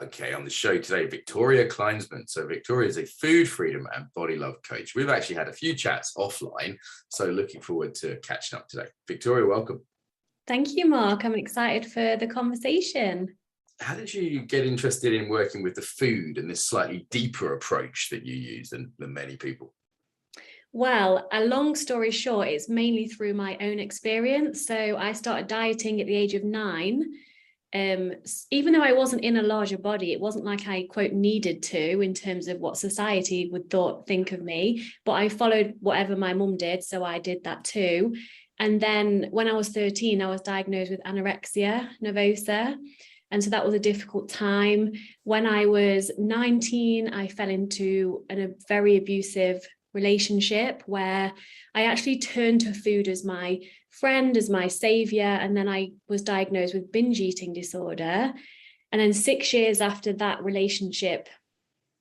Okay, on the show today, Victoria Kleinsman. So Victoria is a food freedom and body love coach. We've actually had a few chats offline, so looking forward to catching up today. Victoria, welcome. Thank you, Mark. I'm excited for the conversation. How did you get interested in working with the food and this slightly deeper approach that you use than many people? Well, a long story short, it's mainly through my own experience. So I started dieting at the age of 9. Even though I wasn't in a larger body, it wasn't like I quote needed to in terms of what society would think of me, but I followed whatever my mum did, so I did that too. And then when I was 13, I was diagnosed with anorexia nervosa, and so that was a difficult time. When I was 19, I fell into a very abusive relationship where I actually turned to food as my friend, as my savior, and then I was diagnosed with binge eating disorder. And then 6 years after that relationship,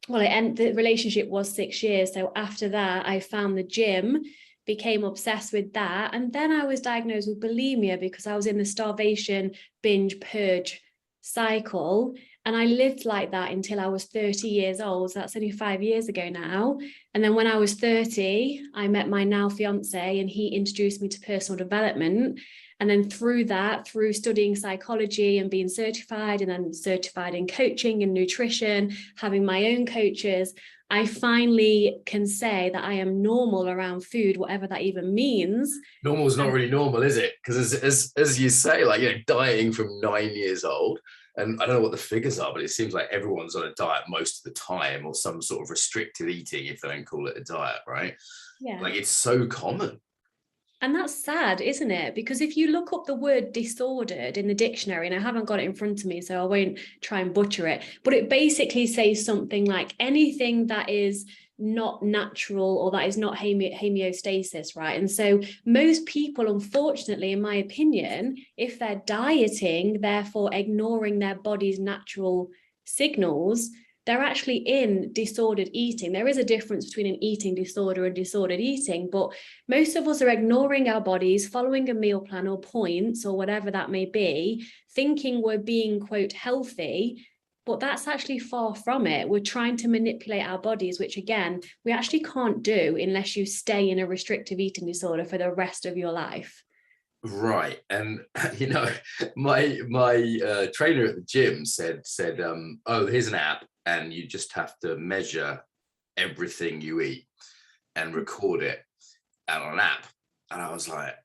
the relationship was 6 years, so after that I found the gym, became obsessed with that, and then I was diagnosed with bulimia because I was in the starvation binge purge cycle. And I lived like that until I was 30 years old. So that's only 5 years ago now. And then when I was 30, I met my now fiance, and he introduced me to personal development. And then through that, through studying psychology and being certified, and then certified in coaching and nutrition, having my own coaches, I finally can say that I am normal around food, whatever that even means. Normal is not really normal, is it? Because as you say, like, dieting from 9 years old, and I don't know what the figures are, but it seems like everyone's on a diet most of the time, or some sort of restricted eating, if they don't call it a diet, right? Yeah. Like, it's so common. And that's sad, isn't it? Because if you look up the word disordered in the dictionary, and I haven't got it in front of me, so I won't try and butcher it, but it basically says something like anything that is not natural or that is not homeostasis, right? And so most people, unfortunately, in my opinion, if they're dieting, therefore ignoring their body's natural signals, they're actually in disordered eating. There is a difference between an eating disorder and disordered eating, but most of us are ignoring our bodies, following a meal plan or points or whatever that may be, thinking we're being, quote, healthy, but that's actually far from it. We're trying to manipulate our bodies, which again, we actually can't do unless you stay in a restrictive eating disorder for the rest of your life. Right. And my trainer at the gym said oh, here's an app, and you just have to measure everything you eat and record it on an app. And I was like,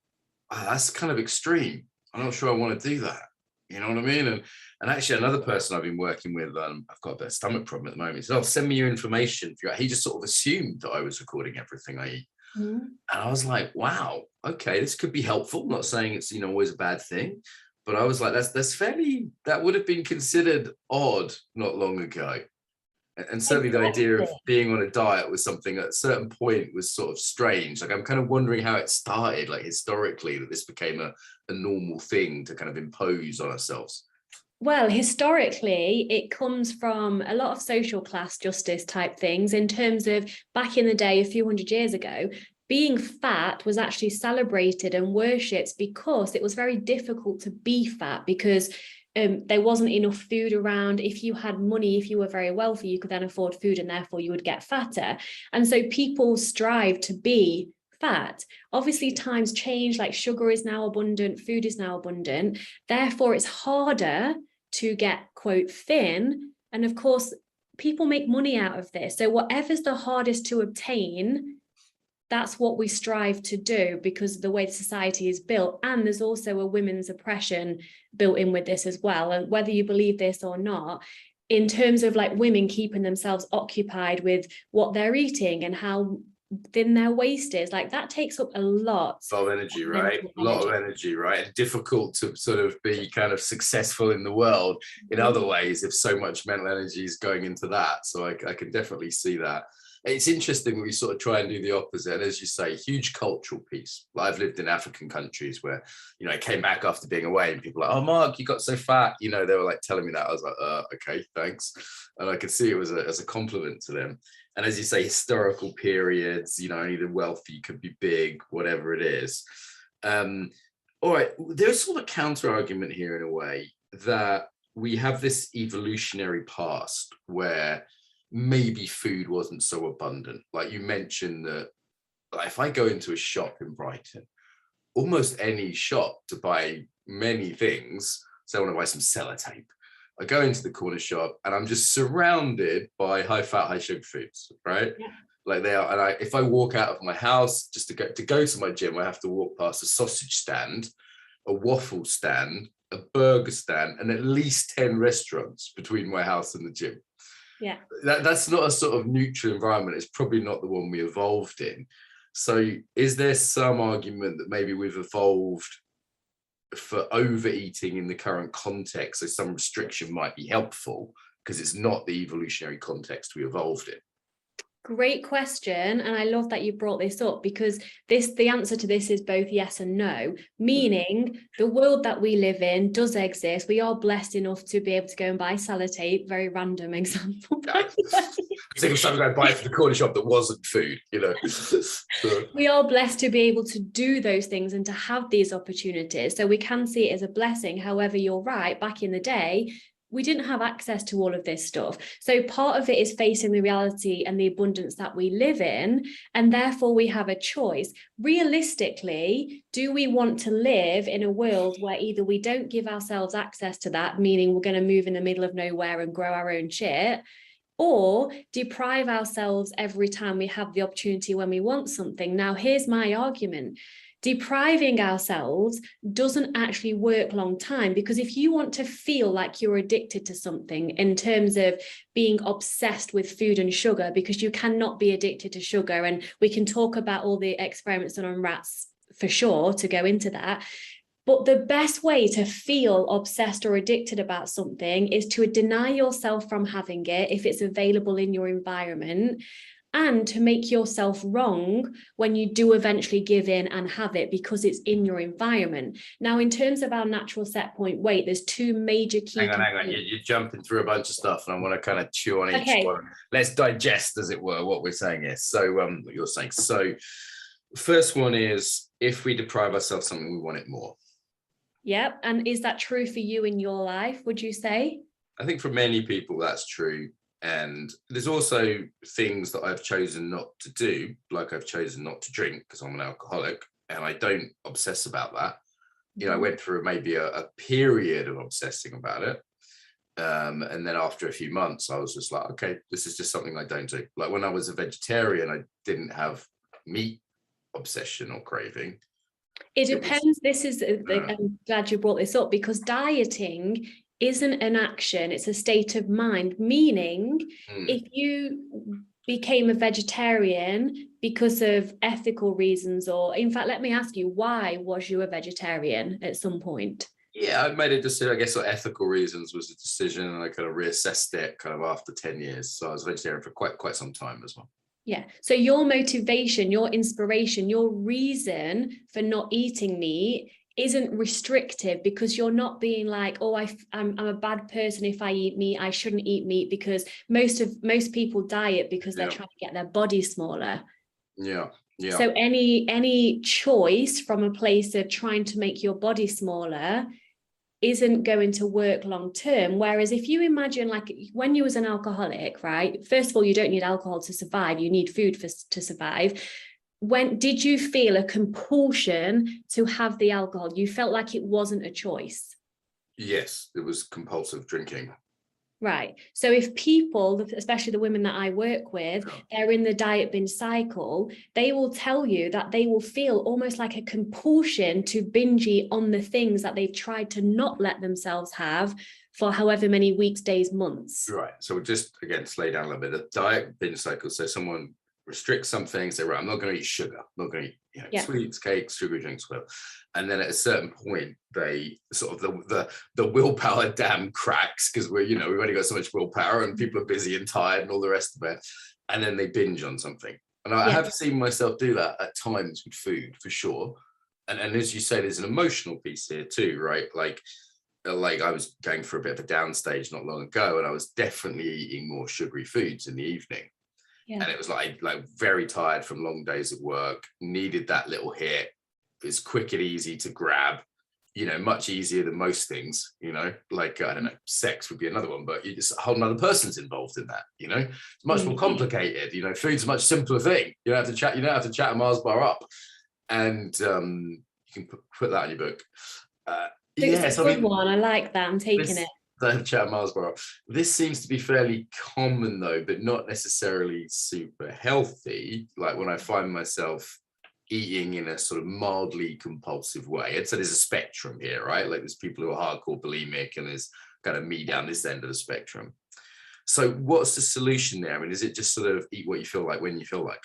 oh, that's kind of extreme. I'm not sure I want to do that. You know what I mean? And actually, another person I've been working with, I've got a bit of stomach problem at the moment. He said, "Oh, send me your information." He just sort of assumed that I was recording everything I eat. Mm-hmm. And I was like, wow, okay, this could be helpful. I'm not saying it's always a bad thing, but I was like, that would have been considered odd not long ago. And certainly the idea of being on a diet was something at a certain point was sort of strange. Like, I'm kind of wondering how it started, like historically, that this became a normal thing to kind of impose on ourselves. Well, historically, it comes from a lot of social class justice type things, in terms of back in the day, a few hundred years ago, being fat was actually celebrated and worshipped because it was very difficult to be fat, because there wasn't enough food around. If you had money, if you were very wealthy, you could then afford food, and therefore you would get fatter. And so people strive to be fat. Obviously, times change, like sugar is now abundant, food is now abundant. Therefore, it's harder to get, quote, thin. And of course, people make money out of this. So whatever's the hardest to obtain, that's what we strive to do, because of the way the society is built. And there's also a women's oppression built in with this as well. And whether you believe this or not, in terms of like women keeping themselves occupied with what they're eating and how thin their waist is, like that takes up a lot of energy, right? A lot of energy, right? And difficult to sort of be kind of successful in the world in other ways if so much mental energy is going into that. So I can definitely see that. It's interesting when we sort of try and do the opposite. And as you say, huge cultural piece. I've lived in African countries where, I came back after being away and people were like, "Oh, Mark, you got so fat." They were like telling me that. I was like, okay, thanks. And I could see it was as a compliment to them. And as you say, historical periods, only the wealthy could be big, whatever it is. All right, there's sort of a counter argument here in a way that we have this evolutionary past where maybe food wasn't so abundant. Like you mentioned that, like, if I go into a shop in Brighton, almost any shop to buy many things, so I want to buy some sellotape, I go into the corner shop and I'm just surrounded by high fat, high sugar foods, right? Yeah. Like they are. And if I walk out of my house just to go to my gym, I have to walk past a sausage stand, a waffle stand, a burger stand, and at least 10 restaurants between my house and the gym. Yeah. That's not a sort of neutral environment. It's probably not the one we evolved in. So is there some argument that maybe we've evolved for overeating in the current context, so some restriction might be helpful because it's not the evolutionary context we evolved in? Great question. And I love that you brought this up, because the answer to this is both yes and no, meaning the world that we live in does exist. We are blessed enough to be able to go and buy sellotape, very random example. It was something I'd buy from the corner shop that wasn't food, you know. We are blessed to be able to do those things and to have these opportunities. So we can see it as a blessing. However, you're right, back in the day, we didn't have access to all of this stuff. So part of it is facing the reality and the abundance that we live in, and therefore we have a choice. Realistically, do we want to live in a world where either we don't give ourselves access to that, meaning we're going to move in the middle of nowhere and grow our own shit, or deprive ourselves every time we have the opportunity when we want something? Now, here's my argument. Depriving ourselves doesn't actually work long time, because if you want to feel like you're addicted to something in terms of being obsessed with food and sugar, because you cannot be addicted to sugar, and we can talk about all the experiments done on rats for sure to go into that. But the best way to feel obsessed or addicted about something is to deny yourself from having it if it's available in your environment, and to make yourself wrong when you do eventually give in and have it because it's in your environment. Now, in terms of our natural set point weight, there's two major key Hang on. You're jumping through a bunch of stuff, and I want to kind of chew on each one. Let's digest, as it were, what we're saying here. So what you're saying. So first one is, if we deprive ourselves of something, we want it more. Yep. And is that true for you in your life, would you say? I think for many people that's true. And there's also things that I've chosen not to do, like I've chosen not to drink because I'm an alcoholic, and I don't obsess about that. You know, I went through maybe a period of obsessing about it. And then after a few months, I was just like, okay, this is just something I don't do. Like when I was a vegetarian, I didn't have meat obsession or craving. It depends. I'm glad you brought this up, because dieting isn't an action, it's a state of mind. Meaning, if you became a vegetarian because of ethical reasons, or in fact, let me ask you, why was you a vegetarian at some point? Yeah, I made a decision, I guess, for ethical reasons was a decision, and I kind of reassessed it kind of after 10 years. So I was a vegetarian for quite some time as well. Yeah. So your motivation, your inspiration, your reason for not eating meat isn't restrictive, because you're not being like, oh, I'm a bad person if I eat meat, I shouldn't eat meat, because most people diet because they're trying to get their body smaller. Yeah. So any choice from a place of trying to make your body smaller isn't going to work long term. Whereas if you imagine, like when you was an alcoholic, right? First of all, you don't need alcohol to survive, you need food to survive. When did you feel a compulsion to have the alcohol? You felt like it wasn't a choice. Yes, it was compulsive drinking. Right. So if people, especially the women that I work with, they're in the diet binge cycle, they will tell you that they will feel almost like a compulsion to binge eat on the things that they've tried to not let themselves have for however many weeks, days, months. Right. So just, again, slow down a little bit. The diet binge cycle, so someone restrict something, say, right, I'm not going to eat sugar, I'm not going to eat sweets, cakes, sugary drinks, well. And then at a certain point, they sort of the willpower dam cracks, because we've only got so much willpower, and people are busy and tired and all the rest of it. And then they binge on something. And I have seen myself do that at times with food, for sure. And as you say, there's an emotional piece here too, right? Like I was going for a bit of a downstage not long ago, and I was definitely eating more sugary foods in the evening. And it was like very tired from long days of work, needed that little hit. It's quick and easy to grab. you know, much easier than most things, you know, like, I don't know, sex would be another one, but it's a whole other person's involved in that, you know, it's much more complicated, you know, food's a much simpler thing. You don't have to chat a Mars bar up, and you can put that in your book. It's a good one. I like that. I'm taking it. Don't chat a Mars bar up. This seems to be fairly common though, but not necessarily super healthy. Like when I find myself eating in a sort of mildly compulsive way. So there's a spectrum here, right? Like there's people who are hardcore bulimic, and there's kind of me down this end of the spectrum. So what's the solution there? I mean, is it just sort of eat what you feel like when you feel like?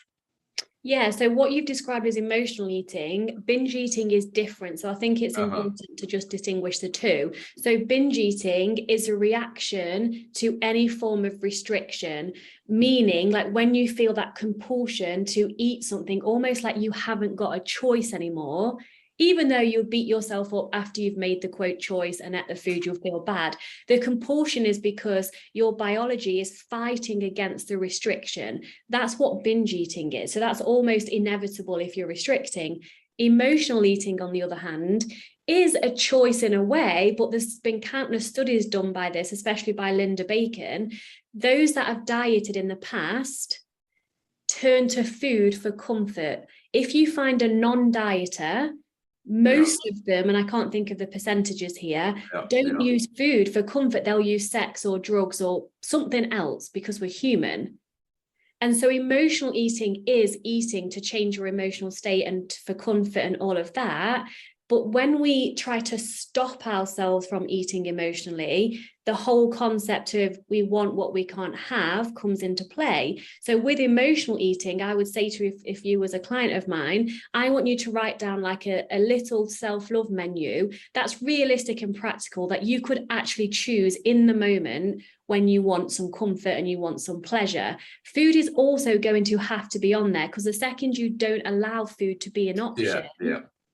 Yeah, so what you've described as emotional eating, binge eating is different. So I think it's important to just distinguish the two. So binge eating is a reaction to any form of restriction, meaning like when you feel that compulsion to eat something, almost like you haven't got a choice anymore. Even though you'll beat yourself up after you've made the quote choice and ate the food, you'll feel bad. The compulsion is because your biology is fighting against the restriction. That's what binge eating is. So that's almost inevitable if you're restricting. Emotional eating, on the other hand, is a choice in a way, but there's been countless studies done by this, especially by Linda Bacon. Those that have dieted in the past turn to food for comfort. If you find a non-dieter, most of them, and I can't think of the percentages here, don't use food for comfort. They'll use sex or drugs or something else because we're human. And so emotional eating is eating to change your emotional state and for comfort and all of that. But when we try to stop ourselves from eating emotionally, the whole concept of we want what we can't have comes into play. So with emotional eating, I would say to you, if you was a client of mine, I want you to write down like a little self-love menu that's realistic and practical, that you could actually choose in the moment when you want some comfort and you want some pleasure. Food is also going to have to be on there, because the second you don't allow food to be an option,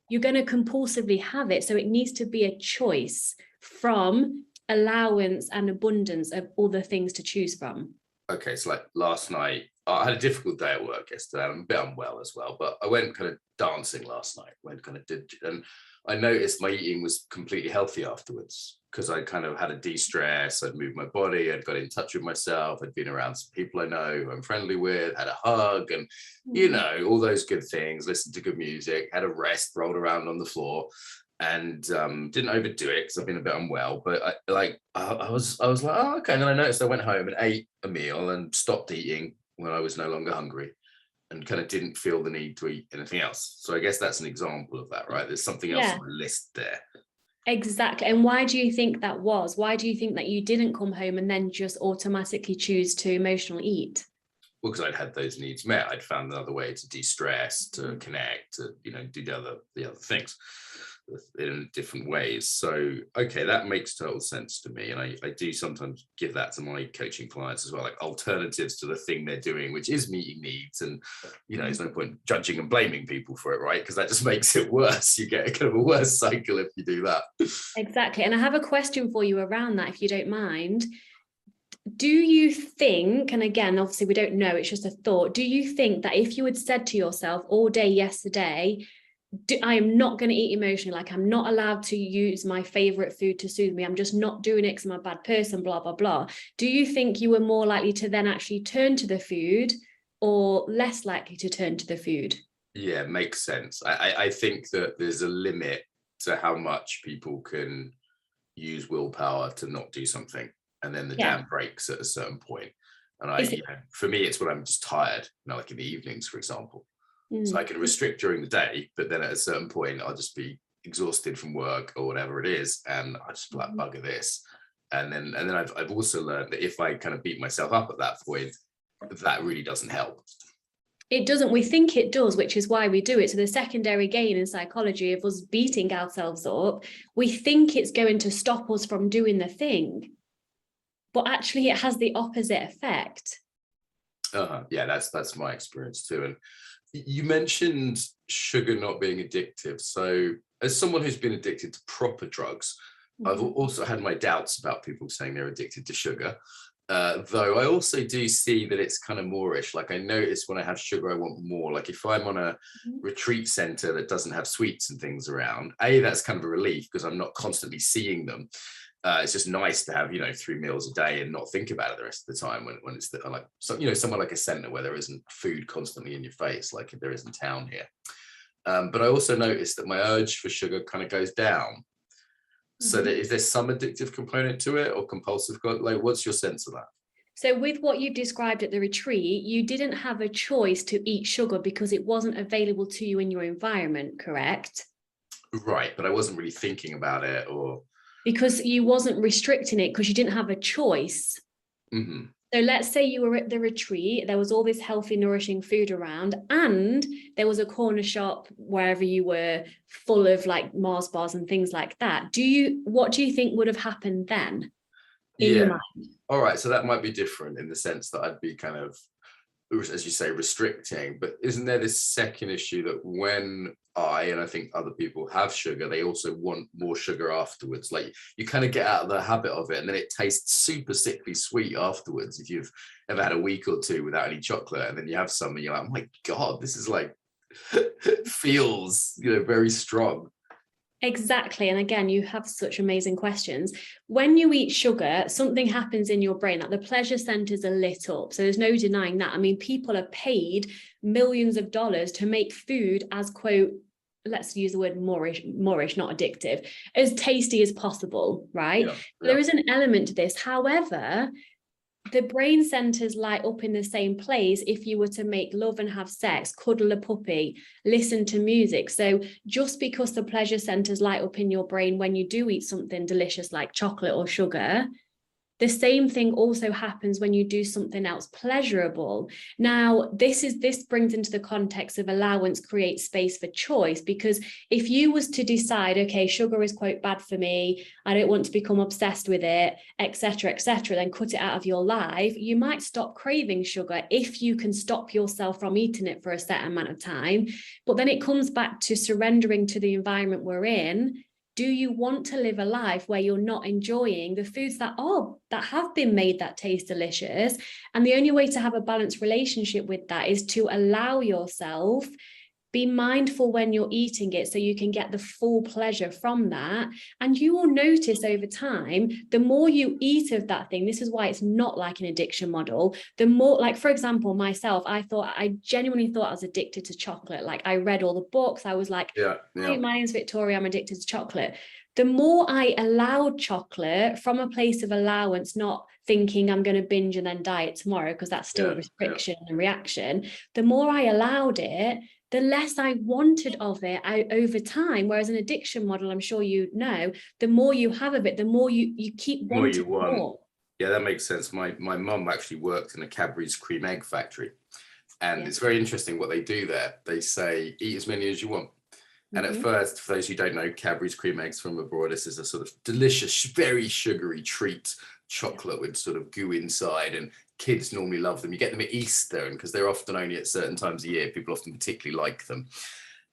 you're going to compulsively have it. So it needs to be a choice from allowance and abundance of other things to choose from. Okay, so like last night, I had a difficult day at work yesterday. I'm a bit unwell as well, but I went kind of dancing last night. And I noticed my eating was completely healthy afterwards, because I kind of had a de-stress. I'd moved my body, I'd got in touch with myself, I'd been around some people I know who I'm friendly with, had a hug, and you know, all those good things, listened to good music, had a rest, rolled around on the floor, and didn't overdo it because I've been a bit unwell. But I was like, oh, okay. And then I noticed I went home and ate a meal and stopped eating when I was no longer hungry, and kind of didn't feel the need to eat anything else. So I guess that's an example of that, right? There's something else on the list there. Exactly. And why do you think that was? Why do you think that you didn't come home and then just automatically choose to emotionally eat? Well, because I'd had those needs met. I'd found another way to de-stress, to connect, to, you know, do the other things in different ways. So, okay, that makes total sense to me. And I do sometimes give that to my coaching clients as well, like alternatives to the thing they're doing, which is meeting needs. And, you know, there's no point judging and blaming people for it, right? Because that just makes it worse. You get a kind of a worse cycle if you do that. Exactly. And I have a question for you around that, if you don't mind. Do you think, and again, obviously we don't know, it's just a thought, do you think that if you had said to yourself all day yesterday, I am not going to eat emotionally, like I'm not allowed to use my favorite food to soothe me, I'm just not doing it because I'm a bad person, blah, blah, blah, do you think you were more likely to then actually turn to the food, or less likely to turn to the food? Yeah, makes sense. I think that there's a limit to how much people can use willpower to not do something, and then the dam breaks at a certain point. And you know, for me, it's when I'm just tired, you know, like in the evenings, for example. So I can restrict during the day, but then at a certain point, I'll just be exhausted from work or whatever it is, and I just be like, bugger this. And then I've also learned that if I kind of beat myself up at that point, that really doesn't help. It doesn't. We think it does, which is why we do it. So the secondary gain in psychology of us beating ourselves up, we think it's going to stop us from doing the thing, but actually it has the opposite effect. Yeah, that's my experience too. And you mentioned sugar not being addictive. So as someone who's been addicted to proper drugs, I've also had my doubts about people saying they're addicted to sugar. Though I also do see that it's kind of moreish. Like I notice when I have sugar, I want more. Like if I'm on a retreat center that doesn't have sweets and things around, that's kind of a relief because I'm not constantly seeing them. It's just nice to have, 3 meals a day and not think about it the rest of the time when it's like, so, somewhere like a center where there isn't food constantly in your face, like there is in town here. But I also noticed that my urge for sugar kind of goes down. So is there some addictive component to it or compulsive? Like, what's your sense of that? So with what you've described at the retreat, you didn't have a choice to eat sugar because it wasn't available to you in your environment, correct? Right, but I wasn't really thinking about it or... Because you wasn't restricting it because you didn't have a choice. Mm-hmm. So let's say you were at the retreat, there was all this healthy, nourishing food around, and there was a corner shop wherever you were full of like Mars bars and things like that. What do you think would have happened then in your mind? All right, so that might be different in the sense that I'd be kind of, as you say, restricting, but isn't there this second issue that when and I think other people have sugar, they also want more sugar afterwards. Like you kind of get out of the habit of it and then it tastes super sickly sweet afterwards. If you've ever had a week or two without any chocolate and then you have some and you're like, oh my God, this is like, feels, very strong. Exactly. And again, you have such amazing questions. When you eat sugar, something happens in your brain, like the pleasure centers are lit up. So there's no denying that. I mean, people are paid millions of dollars to make food as, quote, let's use the word moreish, not addictive, as tasty as possible, right? Yeah. There is an element to this. However, the brain centers light up in the same place if you were to make love and have sex, cuddle a puppy, listen to music. So just because the pleasure centers light up in your brain when you do eat something delicious like chocolate or sugar, the same thing also happens when you do something else pleasurable. Now, this brings into the context of allowance creates space for choice, because if you was to decide, okay, sugar is, quote, bad for me, I don't want to become obsessed with it, etc., then cut it out of your life, you might stop craving sugar if you can stop yourself from eating it for a set amount of time. But then it comes back to surrendering to the environment we're in. Do you want to live a life where you're not enjoying the foods that have been made that taste delicious? And the only way to have a balanced relationship with that is to allow yourself, be mindful when you're eating it so you can get the full pleasure from that. And you will notice over time, the more you eat of that thing, this is why it's not like an addiction model, the more, like, for example, myself, I genuinely thought I was addicted to chocolate. Like I read all the books. I was like, Hi, my name's Victoria, I'm addicted to chocolate. The more I allowed chocolate from a place of allowance, not thinking I'm going to binge and then diet tomorrow, because that's still a restriction and reaction, the more I allowed it, the less I wanted of it over time. Whereas an addiction model, I'm sure you know, the more you have of it, the more you keep wanting more. Yeah, that makes sense. My mum actually worked in a Cadbury's cream egg factory. And it's very interesting what they do there. They say, eat as many as you want. And at first, for those who don't know, Cadbury's cream eggs from abroad, this is a sort of delicious, very sugary treat, chocolate with sort of goo inside, and kids normally love them. You get them at Easter, and because they're often only at certain times of year, people often particularly like them.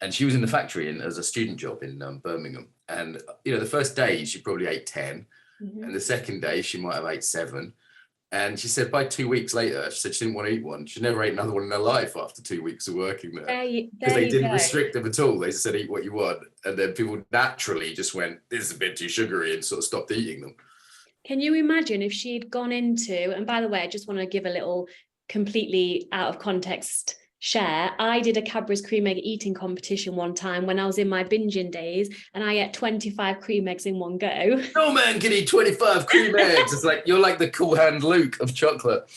And she was in the factory as a student job in Birmingham. And, the first day she probably ate 10. And the second day she might have ate 7. And she said by 2 weeks later, she said she didn't want to eat one. She never ate another one in her life after 2 weeks of working there. Because they didn't restrict them at all. They just said, eat what you want. And then people naturally just went, this is a bit too sugary, and sort of stopped eating them. Can you imagine if she'd gone into, and by the way, I just want to give a little completely out of context share. I did a Cadbury's cream egg eating competition one time when I was in my binging days, and I ate 25 cream eggs in one go. No man can eat 25 cream eggs. It's like, you're like the Cool Hand Luke of chocolate.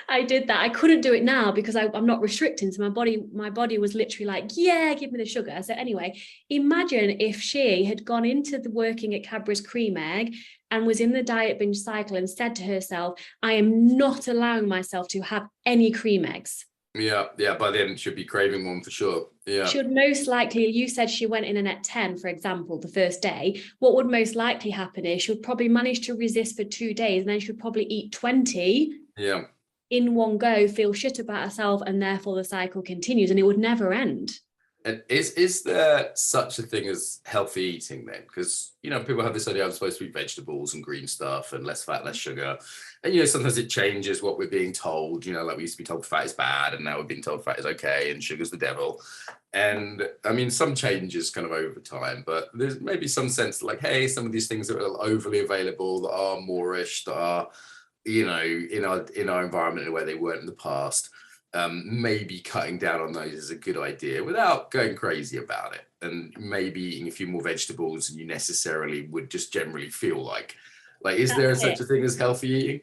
I did that. I couldn't do it now because I'm not restricting. So my body was literally like, yeah, give me the sugar. So anyway, imagine if she had gone into the working at Cadbury's cream egg and was in the diet binge cycle and said to herself, I am not allowing myself to have any cream eggs. Yeah, by then she'd be craving one for sure. Yeah. Should most likely, you said she went in and ate 10, for example, the first day. What would most likely happen is she'd probably manage to resist for 2 days, and then she'd probably eat 20 in one go, feel shit about herself, and therefore the cycle continues and it would never end. And is there such a thing as healthy eating then? Because, you know, people have this idea I'm supposed to eat vegetables and green stuff and less fat, less sugar. And, you know, sometimes it changes what we're being told. You know, like we used to be told fat is bad, and now we're being told fat is okay and sugar's the devil. And I mean, some changes kind of over time, but there's maybe some sense like, hey, some of these things that are overly available, that are moreish, that are, you know, in our environment in a way they weren't in the past. Maybe cutting down on those is a good idea without going crazy about it, and maybe eating a few more vegetables than you necessarily would just generally feel like. Is there such a thing as healthy eating?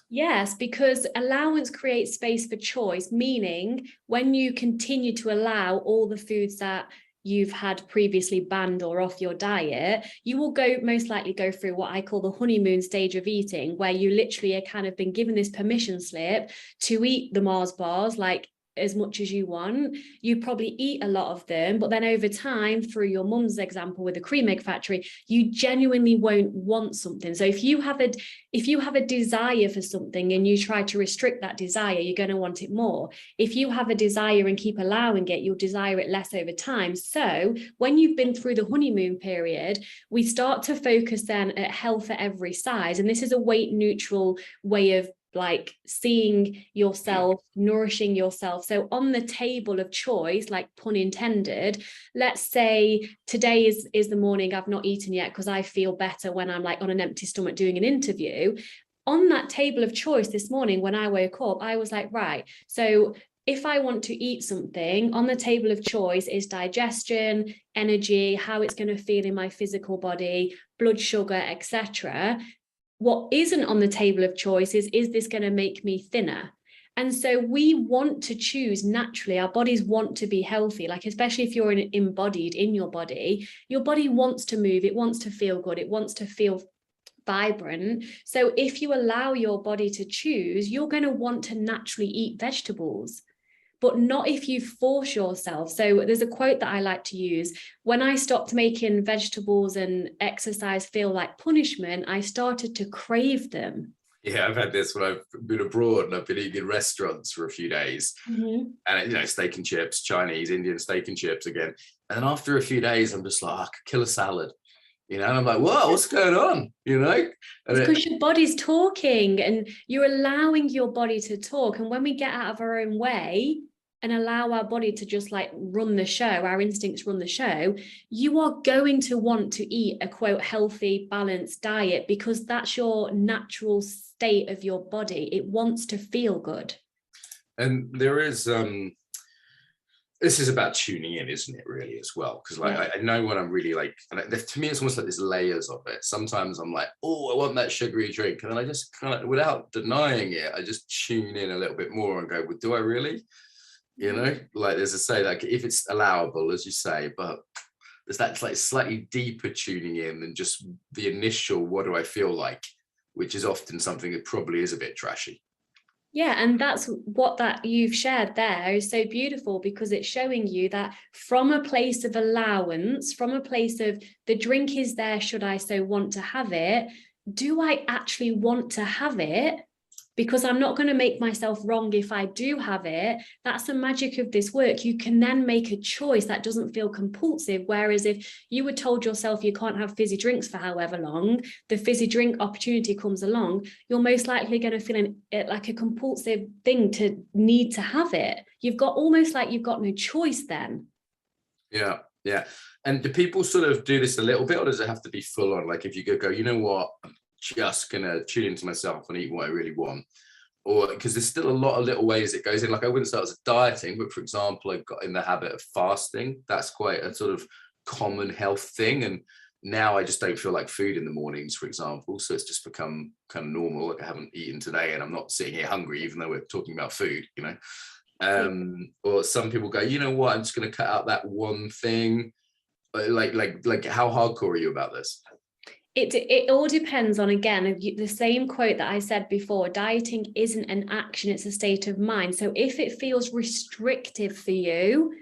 Yes, because allowance creates space for choice, meaning when you continue to allow all the foods that you've had previously banned or off your diet, you will most likely go through what I call the honeymoon stage of eating, where you literally are kind of been given this permission slip to eat the Mars bars, like as much as you want. You probably eat a lot of them, but then over time, through your mum's example with the cream egg factory, you genuinely won't want something. So if you have a desire for something and you try to restrict that desire, you're going to want it more. If you have a desire and keep allowing it, you'll desire it less over time. So when you've been through the honeymoon period, we start to focus then at health at every size. And this is a weight neutral way of like seeing yourself, nourishing yourself. So on the table of choice, like pun intended, let's say today is the morning I've not eaten yet because I feel better when I'm like on an empty stomach doing an interview. On that table of choice this morning, when I woke up, I was like, right, so if I want to eat something, on the table of choice is digestion, energy, how it's going to feel in my physical body, blood sugar, etc. What isn't on the table of choice is this going to make me thinner? And so we want to choose naturally. Our bodies want to be healthy, like especially if you're embodied in your body wants to move, it wants to feel good, it wants to feel vibrant. So if you allow your body to choose, you're going to want to naturally eat vegetables, but not if you force yourself. So there's a quote that I like to use: when I stopped making vegetables and exercise feel like punishment, I started to crave them. Yeah, I've had this when I've been abroad and I've been eating in restaurants for a few days. And, you know, steak and chips, Chinese, Indian steak and chips again. And then after a few days, I'm just like, I could kill a salad. You know, and I'm like, whoa, what's going on? You know? And it's because your body's talking and you're allowing your body to talk. And when we get out of our own way and allow our body to just like run the show, our instincts run the show, you are going to want to eat a quote healthy, balanced diet because that's your natural state of your body. It wants to feel good. And there is this is about tuning in, isn't it, really, as well? Because like I know when I'm really like, and to me it's almost like there's layers of it. Sometimes I'm like, oh, I want that sugary drink, and then I just kind of, without denying it, I just tune in a little bit more and go, well, do I really? You know, like there's a say, like if it's allowable, as you say, but there's that like slightly deeper tuning in than just the initial what do I feel like, which is often something that probably is a bit trashy. Yeah, and that's what that you've shared there is so beautiful, because it's showing you that from a place of allowance, from a place of the drink is there, should I so want to have it? Do I actually want to have it? Because I'm not going to make myself wrong if I do have it. That's the magic of this work. You can then make a choice that doesn't feel compulsive. Whereas if you were told yourself you can't have fizzy drinks for however long, the fizzy drink opportunity comes along, you're most likely going to feel like a compulsive thing to need to have it. You've got almost like you've got no choice then. Yeah, yeah. And do people sort of do this a little bit, or does it have to be full on? Like if you go, you know what, just gonna tune into myself and eat what I really want? Or because there's still a lot of little ways it goes in. Like I wouldn't start as dieting, but for example, I got in the habit of fasting. That's quite a sort of common health thing, and now I just don't feel like food in the mornings, for example, so it's just become kind of normal. Like I haven't eaten today and I'm not sitting here hungry, even though we're talking about food, you know. Or some people go, you know what, I'm just going to cut out that one thing. Like how hardcore are you about this? It all depends on, again, the same quote that I said before: dieting isn't an action, it's a state of mind. So if it feels restrictive for you,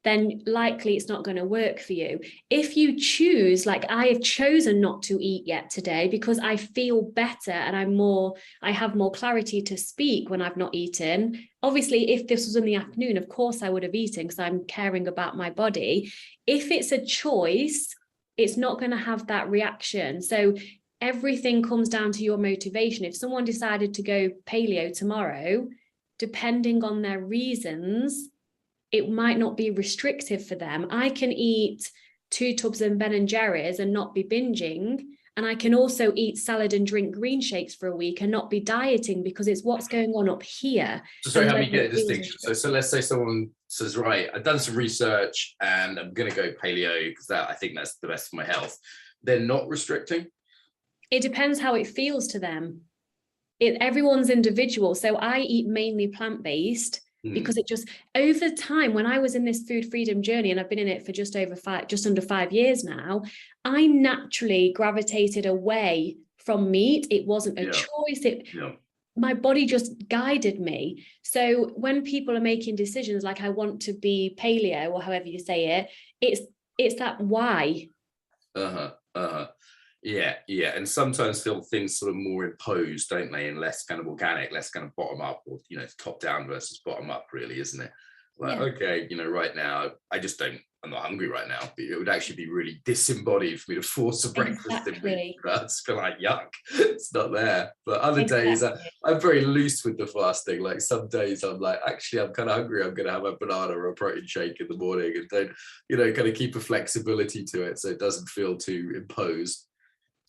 then likely it's not going to work for you. If you choose, like I have chosen not to eat yet today because I feel better and I have more clarity to speak when I've not eaten. Obviously, if this was in the afternoon, of course I would have eaten because I'm caring about my body. If it's a choice, it's not going to have that reaction. So everything comes down to your motivation. If someone decided to go paleo tomorrow, depending on their reasons, it might not be restrictive for them. I can eat 2 tubs of Ben and Jerry's and not be binging. And I can also eat salad and drink green shakes for a week and not be dieting, because it's what's going on up here. So sorry, how me get a distinction. So let's say someone says, right, I've done some research and I'm going to go paleo because I think that's the best for my health. They're not restricting? It depends how it feels to them. Everyone's individual. So I eat mainly plant-based because it just, over time, when I was in this food freedom journey, and I've been in it for just under 5 years now, I naturally gravitated away from meat. It wasn't a choice. My body just guided me. So when people are making decisions like I want to be paleo or however you say it, it's that why. Yeah. And sometimes feel things sort of more imposed, don't they? And less kind of organic, less kind of bottom up, or, top down versus bottom up, really, isn't it? Like, okay, right now, I'm not hungry right now, but it would actually be really disembodied for me to force a breakfast in me. That's kind of like, yuck, it's not there. But other days, I'm very loose with the fasting. Like some days I'm like, actually, I'm kind of hungry. I'm going to have a banana or a protein shake in the morning, and don't, kind of keep a flexibility to it so it doesn't feel too imposed.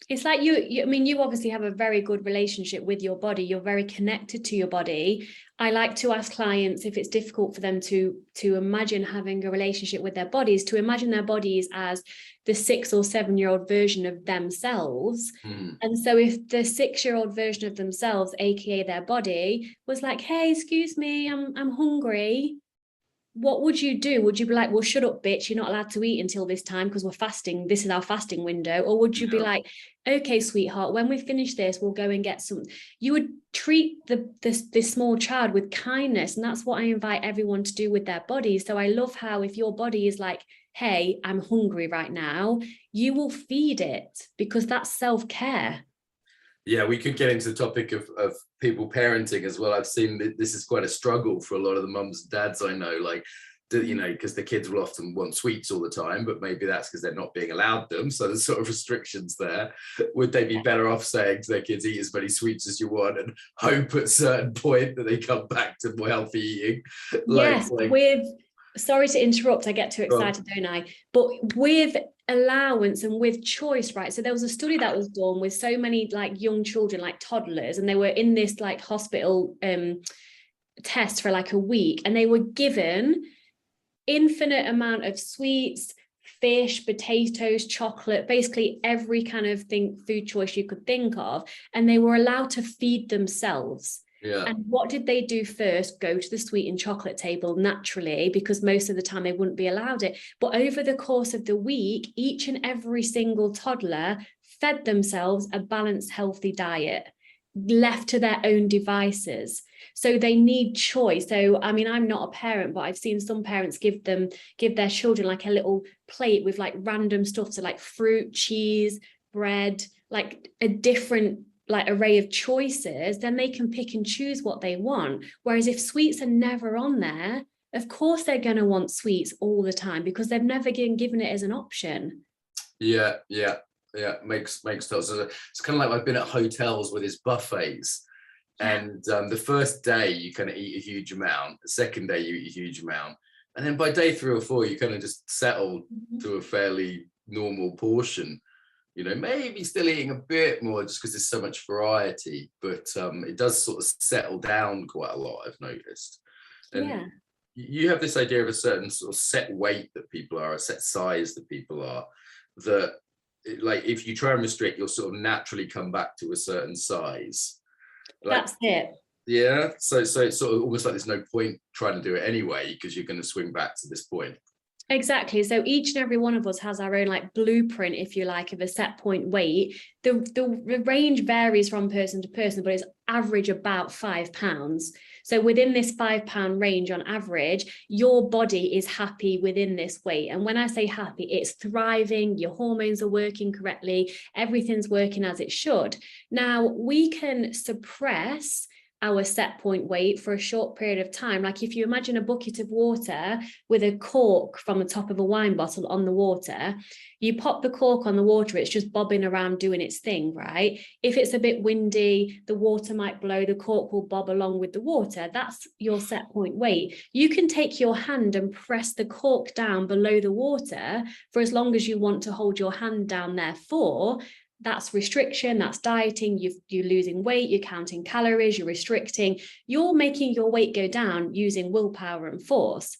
It's like you obviously have a very good relationship with your body. You're very connected to your body. I like to ask clients, if it's difficult for them to imagine having a relationship with their bodies, to imagine their bodies as the 6 or 7-year-old version of themselves. And so if the 6-year-old version of themselves, aka their body, was like, hey, excuse me, I'm hungry, what would you do? Would you be like, well, shut up, bitch, you're not allowed to eat until this time because we're fasting, this is our fasting window? Or would you be like, okay, sweetheart, when we finish this, we'll go and get some? You would treat this small child with kindness. And that's what I invite everyone to do with their bodies. So I love how, if your body is like, hey, I'm hungry right now, you will feed it, because that's self-care. Yeah, we could get into the topic of people parenting as well. I've seen that this is quite a struggle for a lot of the mums and dads I know, like, because the kids will often want sweets all the time, but maybe that's because they're not being allowed them. So there's sort of restrictions there. Would they be better off saying to their kids, eat as many sweets as you want and hope at a certain point that they come back to more healthy eating? Yes, sorry to interrupt, I get too excited, don't I? But with allowance and with choice, right? So there was a study that was done with so many like young children, like toddlers, and they were in this like hospital test for like a week, and they were given infinite amount of sweets, fish, potatoes, chocolate, basically every kind of food choice you could think of, and they were allowed to feed themselves. And what did they do first? Go to the sweet and chocolate table naturally, because most of the time they wouldn't be allowed it. But over the course of the week, each and every single toddler fed themselves a balanced, healthy diet, left to their own devices. So they need choice. So, I mean, I'm not a parent, but I've seen some parents give their children like a little plate with like random stuff. So like fruit, cheese, bread, like a different like array of choices, then they can pick and choose what they want. Whereas if sweets are never on there, of course they're going to want sweets all the time, because they've never been given it as an option. Yeah, makes sense. It's kind of like I've been at hotels with his buffets, and the first day you kind of eat a huge amount, the second day you eat a huge amount, and then by day 3 or 4 you kind of just settle to a fairly normal portion. Maybe still eating a bit more just because there's so much variety, but it does sort of settle down quite a lot, I've noticed. And you have this idea of a certain sort of set weight that people are, a set size that people are, that like if you try and restrict, you'll sort of naturally come back to a certain size. That's it. Yeah. So it's sort of almost like there's no point trying to do it anyway, because you're going to swing back to this point. Exactly. So each and every one of us has our own like blueprint, if you like, of a set point weight. The range varies from person to person, but it's average about £5. So within this £5 range on average, your body is happy within this weight. And when I say happy, it's thriving, your hormones are working correctly, everything's working as it should. Now, we can suppress our set point weight for a short period of time. Like if you imagine a bucket of water with a cork from the top of a wine bottle on the water, you pop the cork on the water, it's just bobbing around doing its thing, right? If it's a bit windy, the water might blow, the cork will bob along with the water. That's your set point weight. You can take your hand and press the cork down below the water for as long as you want to hold your hand down there for. That's restriction, that's dieting, you're losing weight, you're counting calories, you're restricting, you're making your weight go down using willpower and force.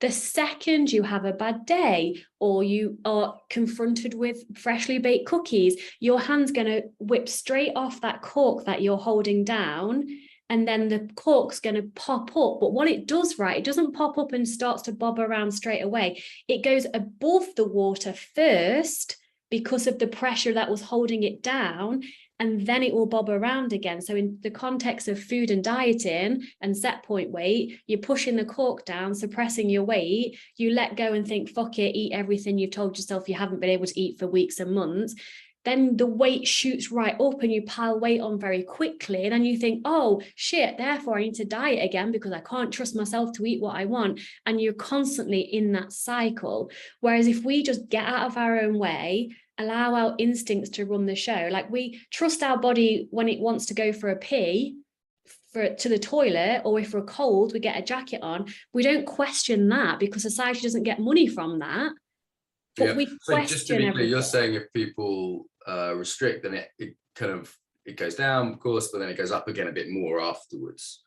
The second you have a bad day or you are confronted with freshly baked cookies, your hand's going to whip straight off that cork that you're holding down, and then the cork's going to pop up. But what it does, right, it doesn't pop up and starts to bob around straight away. It goes above the water first, because of the pressure that was holding it down, and then it will bob around again. So in the context of food and dieting and set point weight, you're pushing the cork down, suppressing your weight, you let go and think, fuck it, eat everything you've told yourself you haven't been able to eat for weeks and months. Then the weight shoots right up and you pile weight on very quickly. And then you think, oh shit, therefore I need to diet again because I can't trust myself to eat what I want. And you're constantly in that cycle. Whereas if we just get out of our own way, allow our instincts to run the show, like we trust our body when it wants to go for a pee, to the toilet, or if we're cold, we get a jacket on. We don't question that because society doesn't get money from that. But we so just to be clear, everything. You're saying if people restrict, then it goes down, of course, but then it goes up again a bit more afterwards.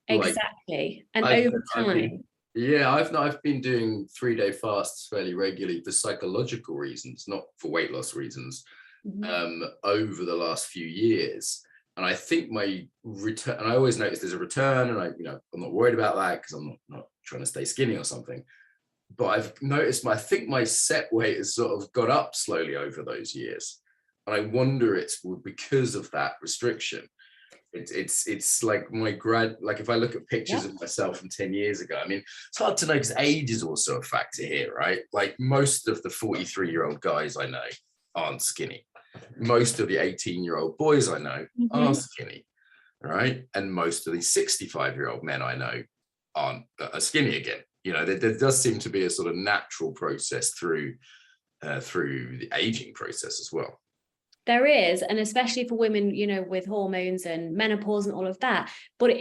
Exactly. And over time. I've been doing 3-day fasts fairly regularly for psychological reasons, not for weight loss reasons, over the last few years. And I think my return, and I always notice there's a return, and I'm not worried about that because I'm not trying to stay skinny or something. But I've noticed I think my set weight has sort of got up slowly over those years. And I wonder it's because of that restriction. It's like like if I look at pictures of myself from 10 years ago, I mean, it's hard to know because age is also a factor here, right? Like most of the 43-year-old guys I know aren't skinny. Most of the 18-year-old boys I know are skinny, right? And most of the 65-year-old men I know are skinny again. There does seem to be a sort of natural process through the aging process as well. There is, and especially for women, with hormones and menopause and all of that. But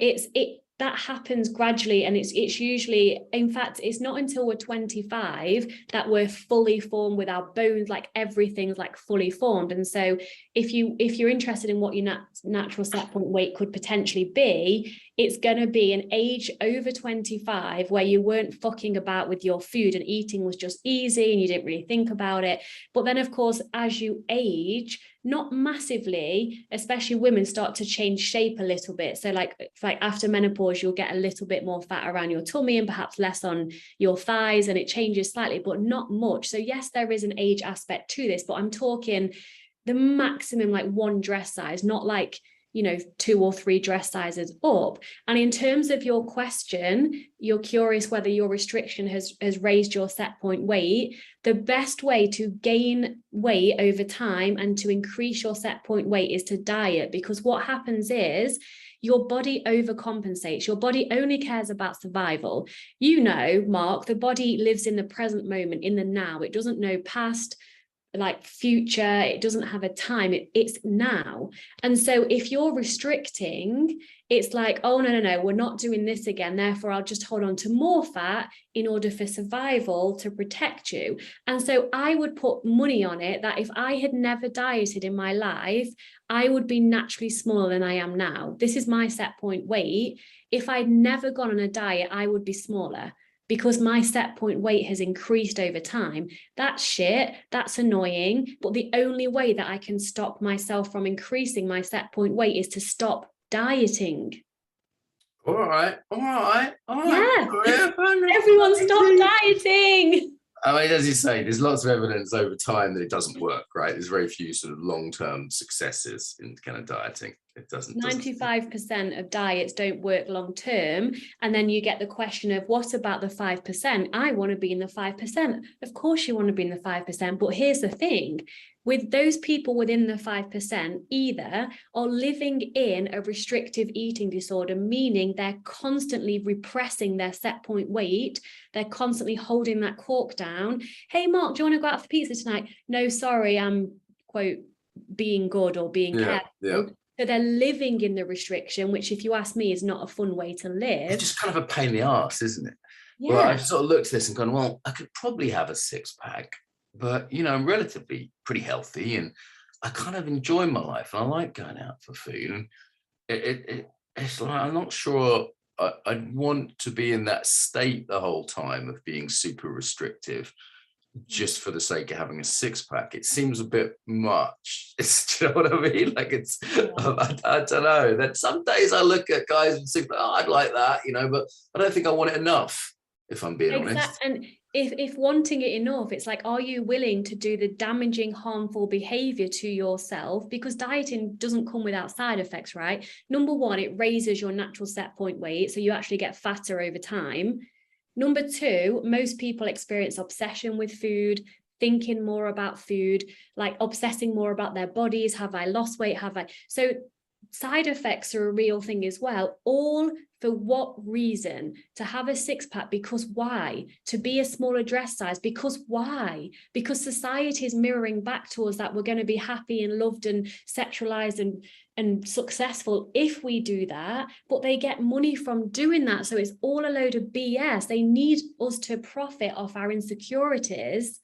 that happens gradually, and it's usually, in fact, it's not until we're 25 that we're fully formed with our bones, like everything's like fully formed. And so if you're interested in what your natural set point weight could potentially be, it's going to be an age over 25 where you weren't fucking about with your food and eating was just easy and you didn't really think about it. But then, of course, as you age, not massively, especially women start to change shape a little bit. So like after menopause, you'll get a little bit more fat around your tummy and perhaps less on your thighs, and it changes slightly, but not much. So yes, there is an age aspect to this, but I'm talking the maximum like one dress size, not like 2 or 3 dress sizes up. And in terms of your question, you're curious whether your restriction has raised your set point weight. The best way to gain weight over time and to increase your set point weight is to diet, because what happens is your body overcompensates. Your body only cares about survival. Mark, the body lives in the present moment, in the now. It doesn't know past, like future. It doesn't have a time. It's now. And so if you're restricting, it's like, oh no, we're not doing this again, therefore I'll just hold on to more fat in order for survival, to protect you. And so I would put money on it that if I had never dieted in my life, I would be naturally smaller than I am now. This is my set point weight. If I'd never gone on a diet, I would be smaller, because my set point weight has increased over time. That's shit, that's annoying, but the only way that I can stop myself from increasing my set point weight is to stop dieting. All right. Yeah, everyone stop dieting. I mean, as you say, there's lots of evidence over time that it doesn't work, right? There's very few sort of long-term successes in kind of dieting. It doesn't. 95% of diets don't work long term. And then you get the question of, what about the 5%? I want to be in the 5%. Of course you want to be in the 5%. But here's the thing. With those people within the 5%, either are living in a restrictive eating disorder, meaning they're constantly repressing their set point weight. They're constantly holding that cork down. Hey, Mark, do you want to go out for pizza tonight? No, sorry, I'm, quote, being good or being careful. Yeah. So they're living in the restriction, which, if you ask me, is not a fun way to live. It's just kind of a pain in the arse, isn't it? Yeah. Well, I've sort of looked at this and gone, well, I could probably have a 6-pack, but, you know, I'm relatively pretty healthy and I kind of enjoy my life and I like going out for food. And it's like, I'm not sure I'd want to be in that state the whole time of being super restrictive just for the sake of having a 6-pack. It seems a bit much. Do you know what I mean? Like it's, I don't know. That some days I look at guys and think, oh, I'd like that, you know, but I don't think I want it enough, if I'm being honest. And if wanting it enough, it's like, are you willing to do the damaging, harmful behavior to yourself? Because dieting doesn't come without side effects, right? Number one, it raises your natural set point weight, so you actually get fatter over time. Number two, most people experience obsession with food, thinking more about food, like obsessing more about their bodies. Have I lost weight? So side effects are a real thing as well. All for what reason? To have a 6-pack, because why? To be a smaller dress size, because why? Because society is mirroring back to us that we're going to be happy and loved and sexualized and successful if we do that, but they get money from doing that. So it's all a load of BS. They need us to profit off our insecurities.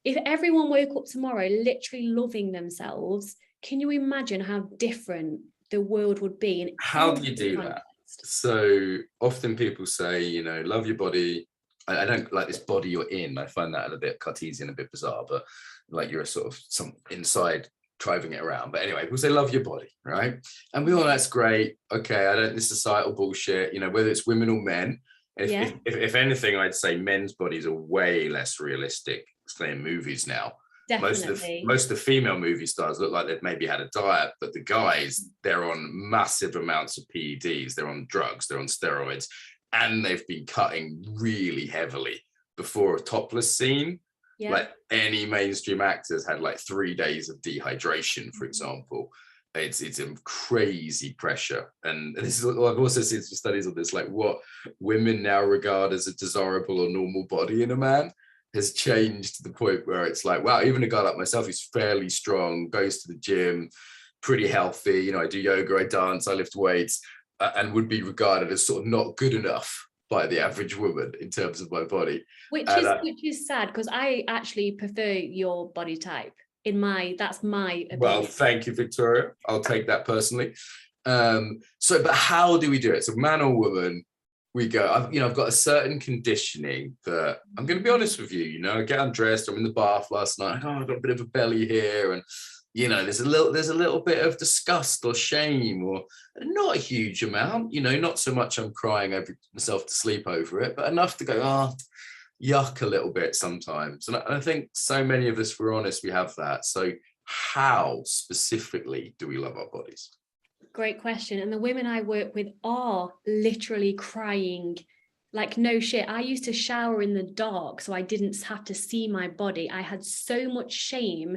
If everyone woke up tomorrow literally loving themselves, can you imagine how different the world would be? How do you do that? So often people say, you know, love your body. I don't like this body you're in. I find that a bit Cartesian, a bit bizarre, but like you're a sort of some inside driving it around. But anyway, people say love your body, right? And we all know that's great. Okay, I don't, this societal bullshit, you know, whether it's women or men. If anything, I'd say men's bodies are way less realistic, especially in movies now. Definitely. Most of the female movie stars look like they've maybe had a diet, but the guys, they're on massive amounts of PEDs, they're on drugs, they're on steroids, and they've been cutting really heavily before a topless scene. Yeah. Like any mainstream actors had like 3 days of dehydration, for example. It's a crazy pressure. And this is, I've also seen some studies of this, like what women now regard as a desirable or normal body in a man has changed to the point where it's like, wow, even a guy like myself who's fairly strong, goes to the gym, pretty healthy, you know, I do yoga, I dance, I lift weights, and would be regarded as sort of not good enough by the average woman in terms of my body. Which is sad, because I actually prefer your body type. That's my opinion. Well, thank you, Victoria. I'll take that personally. But how do we do it? So man or woman, we go, I've got a certain conditioning that I'm going to be honest with you, you know, I get undressed, I'm in the bath last night, I've got a bit of a belly here. And, you know, there's a little bit of disgust or shame, or not a huge amount, you know, not so much I'm crying over myself to sleep over it, but enough to go, yuck a little bit sometimes. And I think so many of us, we're honest, we have that. So how specifically do we love our bodies? Great question. And the women I work with are literally crying, like no shit. I used to shower in the dark so I didn't have to see my body. I had so much shame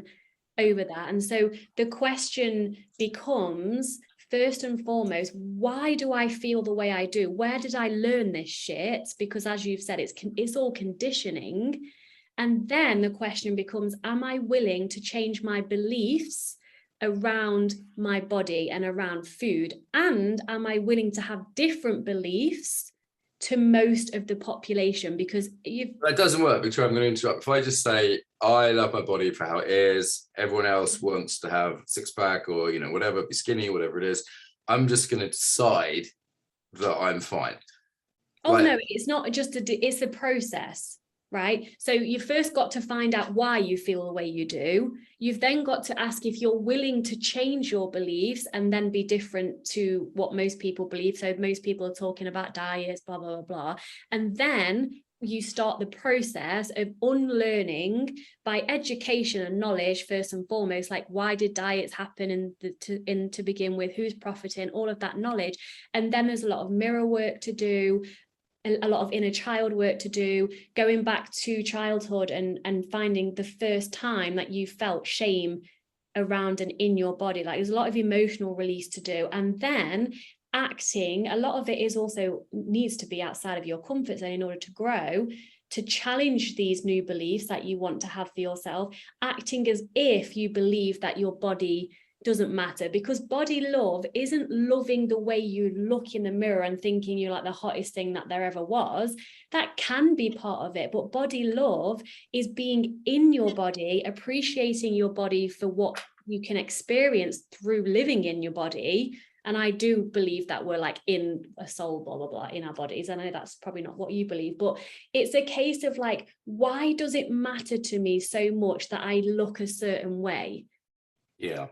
over that. And so the question becomes, first and foremost, why do I feel the way I do? Where did I learn this shit? Because as you've said, it's all conditioning. And then the question becomes, am I willing to change my beliefs around my body and around food? And am I willing to have different beliefs to most of the population? Because that doesn't work, Victoria. I'm going to interrupt. If I just say I love my body for how it is, everyone else wants to have 6-pack or, you know, whatever, be skinny, whatever it is, I'm just going to decide that I'm fine. No, it's not just it's a process. Right? So you first got to find out why you feel the way you do. You've then got to ask if you're willing to change your beliefs and then be different to what most people believe. So most people are talking about diets, blah, blah, blah, blah. And then you start the process of unlearning by education and knowledge first and foremost, like why did diets happen to begin with, who's profiting, all of that knowledge. And then there's a lot of mirror work to do, a lot of inner child work to do, going back to childhood and finding the first time that you felt shame around and in your body. Like there's a lot of emotional release to do. And then acting, a lot of it is also needs to be outside of your comfort zone in order to grow, to challenge these new beliefs that you want to have for yourself, acting as if you believe that your body doesn't matter, because body love isn't loving the way you look in the mirror and thinking you're like the hottest thing that there ever was. That can be part of it, but body love is being in your body, appreciating your body for what you can experience through living in your body. And I do believe that we're like in a soul, blah, blah, blah, in our bodies. I know that's probably not what you believe, but it's a case of like, why does it matter to me so much that I look a certain way? Yeah.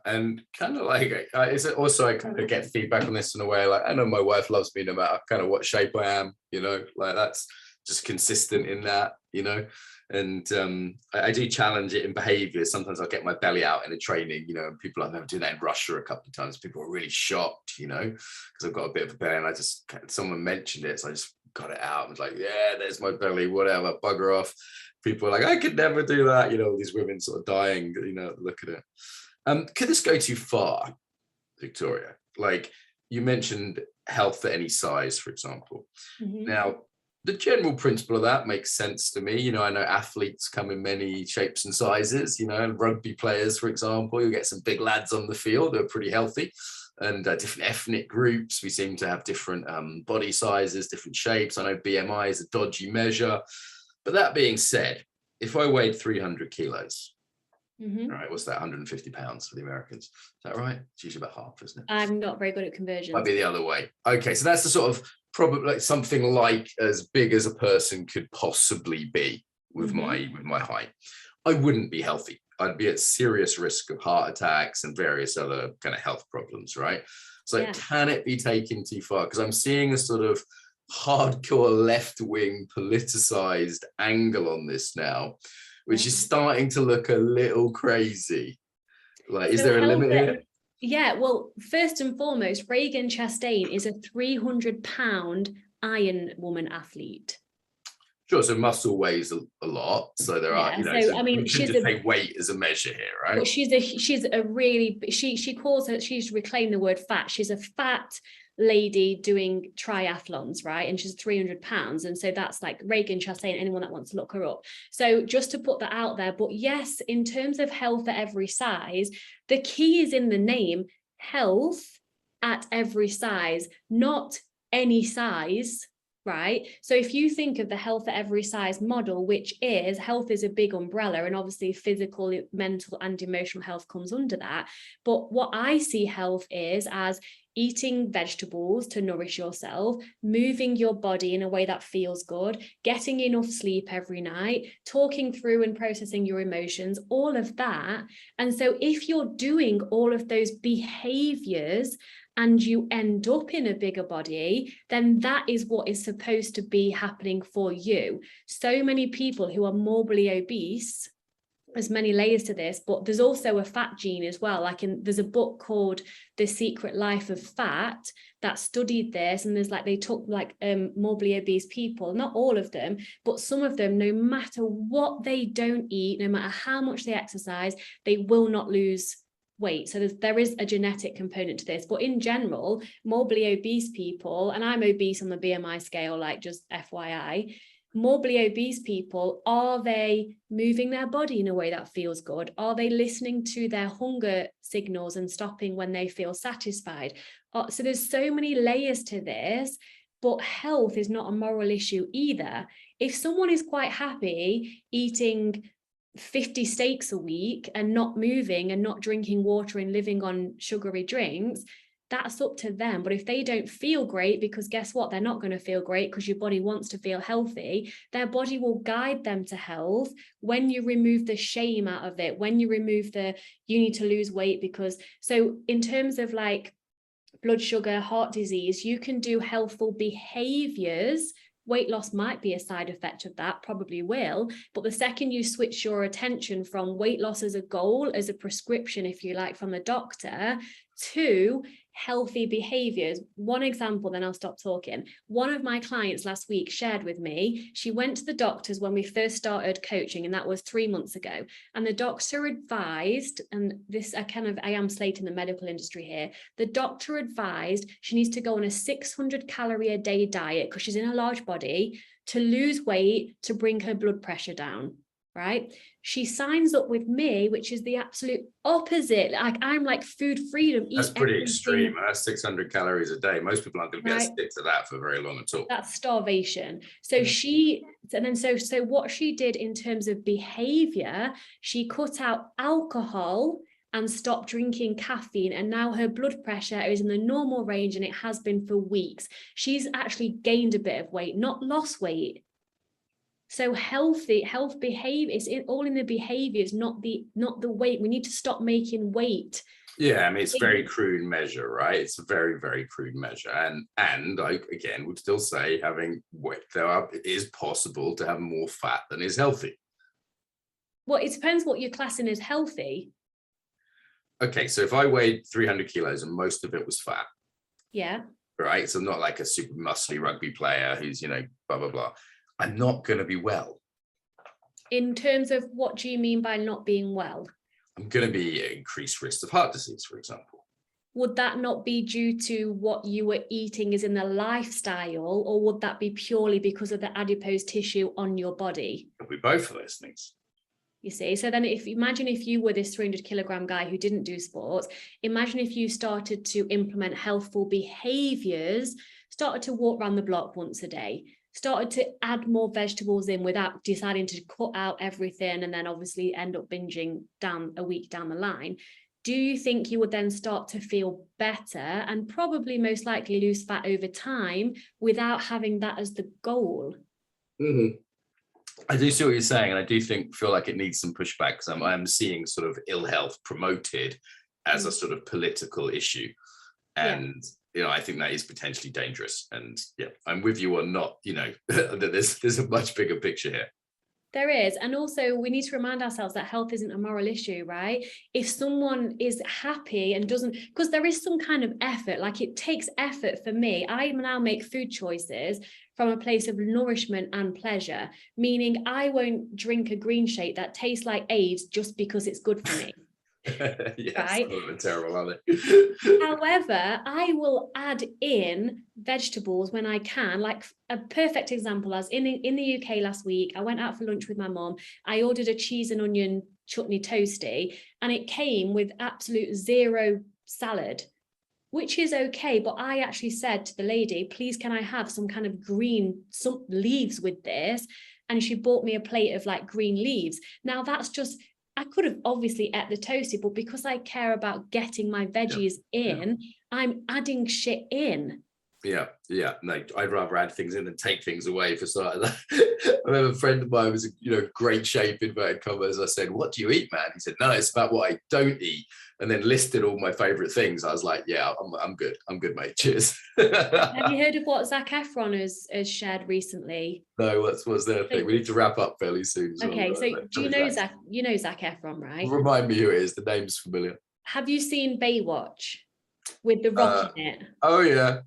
And kind of like, is it also, I kind of get feedback on this in a way, like, I know my wife loves me no matter kind of what shape I am, you know, like that's just consistent in that, you know. And I do challenge it in behavior. Sometimes I'll get my belly out in a training, you know, and people, I remember doing that in Russia a couple of times. People were really shocked, you know, because I've got a bit of a belly, and someone mentioned it, so I just got it out and was like, yeah, there's my belly, whatever, bugger off. People are like, I could never do that, you know, all these women sort of dying, you know, look at it. Could this go too far, Victoria? Like you mentioned health at any size, for example. Mm-hmm. Now, the general principle of that makes sense to me. You know, I know athletes come in many shapes and sizes, you know, and rugby players, for example, you get some big lads on the field who are pretty healthy, and different ethnic groups. We seem to have different body sizes, different shapes. I know BMI is a dodgy measure. But that being said, if I weighed 300 kilos, Mm-hmm. all right, what's that, 150 pounds for the Americans? Is that right? It's usually about half, isn't it? I'm not very good at conversions. Might be the other way. Okay, so that's the sort of probably like something like as big as a person could possibly be with my height. I wouldn't be healthy. I'd be at serious risk of heart attacks and various other kind of health problems, right? So can it be taken too far? Because I'm seeing a sort of hardcore left-wing politicized angle on this now, which is starting to look a little crazy. Like, is there a limit here? Yeah, well, first and foremost, Regan Chastain is a 300-pound Iron Woman athlete. Sure, so muscle weighs a lot. So there are, you know, so I mean, she's just take weight as a measure here, right? But she's a really, she calls her, she's reclaimed the word fat. She's a fat lady doing triathlons, right? And she's 300 pounds. And so that's like Regan Chastain, anyone that wants to look her up. So just to put that out there, but yes, in terms of health at every size, the key is in the name, health at every size, not any size, right? So if you think of the health at every size model, which is health is a big umbrella, and obviously physical, mental and emotional health comes under that. But what I see health is as eating vegetables to nourish yourself, moving your body in a way that feels good, getting enough sleep every night, talking through and processing your emotions, all of that. And so if you're doing all of those behaviors and you end up in a bigger body, then that is what is supposed to be happening for you. So many people who are morbidly obese, there's many layers to this, but there's also a fat gene as well. There's a book called The Secret Life of Fat that studied this, and they took morbidly obese people, not all of them, but some of them, no matter what they don't eat, no matter how much they exercise, they will not lose weight. So there is a genetic component to this, but in general, morbidly obese people, and I'm obese on the BMI scale, like just FYI, morbidly obese people, are they moving their body in a way that feels good? Are they listening to their hunger signals and stopping when they feel satisfied? So there's so many layers to this, but health is not a moral issue either. If someone is quite happy eating 50 steaks a week and not moving and not drinking water and living on sugary drinks, that's up to them. But if they don't feel great, because guess what? They're not going to feel great because your body wants to feel healthy. Their body will guide them to health when you remove the shame out of it, when you remove you need to lose weight because, so in terms of like blood sugar, heart disease, you can do healthful behaviors weight loss might be a side effect of that, probably will. But the second you switch your attention from weight loss as a goal, as a prescription, if you like, from the doctor, to healthy behaviors. One example, then I'll stop talking. One of my clients last week shared with me, she went to the doctors when we first started coaching, and that was 3 months ago. And the doctor advised, and this I am slating the medical industry here. The doctor advised she needs to go on a 600 calorie a day diet because she's in a large body to lose weight, to bring her blood pressure down. Right? She signs up with me, which is the absolute opposite. Like, I'm like food freedom. That's pretty extreme. That's 600 calories a day. Most people aren't going to be able to stick to that for very long at all. That's starvation. So so what she did in terms of behavior, she cut out alcohol and stopped drinking caffeine. And now her blood pressure is in the normal range, and it has been for weeks. She's actually gained a bit of weight, not lost weight. So health behavior is all in the behaviors, not the weight. We need to stop making weight. Yeah, I mean, it's a very crude measure, right? It's a very, very crude measure. And I, again, would still say it is possible to have more fat than is healthy. Well, it depends what you're classing as healthy. Okay, so if I weighed 300 kilos and most of it was fat. Yeah. Right, so I'm not like a super muscly rugby player who's, blah, blah, blah. I'm not going to be well. In terms of, what do you mean by not being well? I'm going to be at increased risk of heart disease, for example. Would that not be due to what you were eating is in the lifestyle, or would that be purely because of the adipose tissue on your body? It'll be both of those things. You see, so then imagine if you were this 300 kilogram guy who didn't do sports, imagine if you started to implement healthful behaviors, started to walk around the block once a day, started to add more vegetables in without deciding to cut out everything, and then obviously end up binging down a week down the line. Do you think you would then start to feel better and probably most likely lose fat over time without having that as the goal? Mm-hmm. I do see what you're saying, and I do feel like it needs some pushback, because I'm seeing sort of ill health promoted as a sort of political issue. And I think that is potentially dangerous. And I'm with you on not, that there's a much bigger picture here. There is. And also we need to remind ourselves that health isn't a moral issue, right? If someone is happy and doesn't, because there is some kind of effort, like it takes effort for me. I now make food choices from a place of nourishment and pleasure, meaning I won't drink a green shake that tastes like AIDS just because it's good for me. Yes, right? Terrible, aren't they? However, I will add in vegetables when I can. Like a perfect example, as in the UK last week, I went out for lunch with my mom. I ordered a cheese and onion chutney toasty, and it came with absolute zero salad, which is okay. But I actually said to the lady, please, can I have some kind of some leaves with this? And she bought me a plate of like green leaves. Now that's just, I could have obviously ate the toasty, but because I care about getting my veggies in, I'm adding shit in. Yeah. No, I'd rather add things in than take things away, for starters. I remember a friend of mine was in, great shape, inverted commas. I said, "What do you eat, man?" He said, "No, it's about what I don't eat." And then listed all my favorite things. I was like, "Yeah, I'm good. I'm good, mate. Cheers." Have you heard of what Zac Efron has shared recently? No, what's their thing? We need to wrap up fairly soon. Okay, so do you know Zac? You know Zac Efron, right? Remind me who it is. The name's familiar. Have you seen Baywatch with The Rock in it? Oh yeah.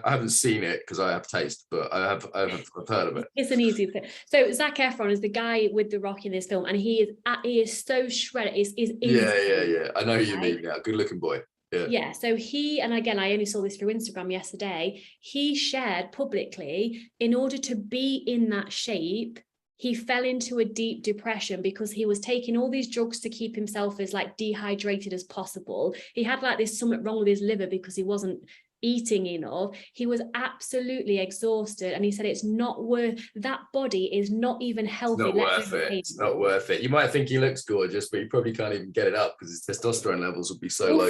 I haven't seen it because I have taste, but I've heard of it. It's an easy thing. So Zac Efron is the guy with The Rock in this film, and he is so shredded. Yeah. I know who you mean. Yeah, good looking boy. Yeah. So he, and again, I only saw this through Instagram yesterday, he shared publicly, in order to be in that shape, he fell into a deep depression because he was taking all these drugs to keep himself as like dehydrated as possible. He had like this something wrong with his liver because he wasn't eating enough. He was absolutely exhausted, and he said it's not worth, that body is not even healthy. It's not worth it. You might think he looks gorgeous, but you probably can't even get it up because his testosterone levels would be so low.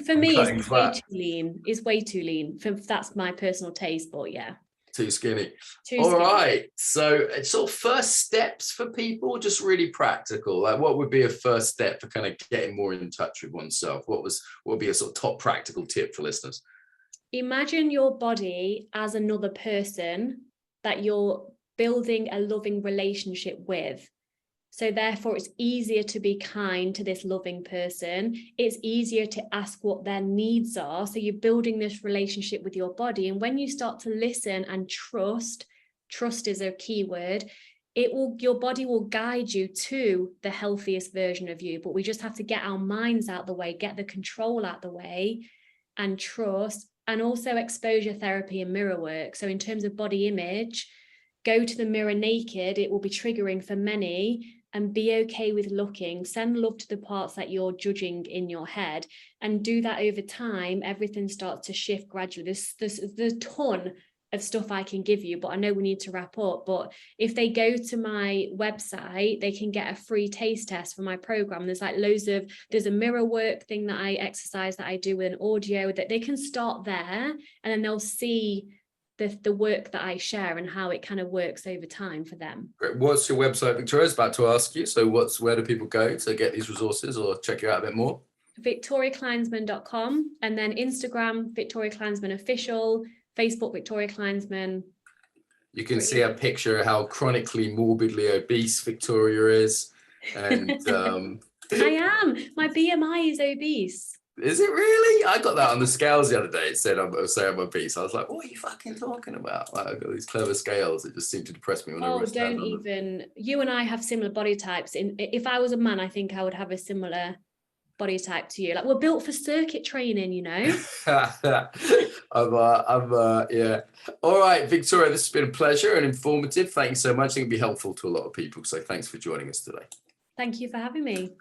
For me, it's way too lean. It's way too lean. That's my personal taste, but yeah. Too skinny. All right. So it's sort of first steps for people, just really practical. Like, what would be a first step for kind of getting more in touch with oneself? What would be a sort of top practical tip for listeners? Imagine your body as another person that you're building a loving relationship with. So therefore, it's easier to be kind to this loving person. It's easier to ask what their needs are. So you're building this relationship with your body. And when you start to listen and trust is a key word, your body will guide you to the healthiest version of you. But we just have to get our minds out the way, get the control out the way, and trust. And also exposure therapy and mirror work. So in terms of body image, go to the mirror naked. It will be triggering for many. And be okay with looking. Send love to the parts that you're judging in your head, and do that over time. Everything starts to shift gradually. There's a ton of stuff I can give you, but I know we need to wrap up. But if they go to my website, they can get a free taste test for my program. There's a mirror work thing that I exercise that I do with an audio, that they can start there, and then they'll see the work that I share and how it kind of works over time for them. Great. What's your website, Victoria? I was about to ask you. So where do people go to get these resources or check you out a bit more? VictoriaKleinsman.com, and then Instagram, Victoria Kleinsman Official, Facebook, Victoria Kleinsman. You can see a picture of how chronically morbidly obese Victoria is. And I am. My BMI is obese. Is it really? I got that on the scales the other day. It said I'm obese. I was like, what are you fucking talking about? Like, I've got these clever scales. It just seemed to depress me whenever I stand on them. You and I have similar body types. If I was a man, I think I would have a similar body type to you. Like, we're built for circuit training, you know? Yeah. All right, Victoria, this has been a pleasure and informative. Thank you so much. I think it'll be helpful to a lot of people. So thanks for joining us today. Thank you for having me.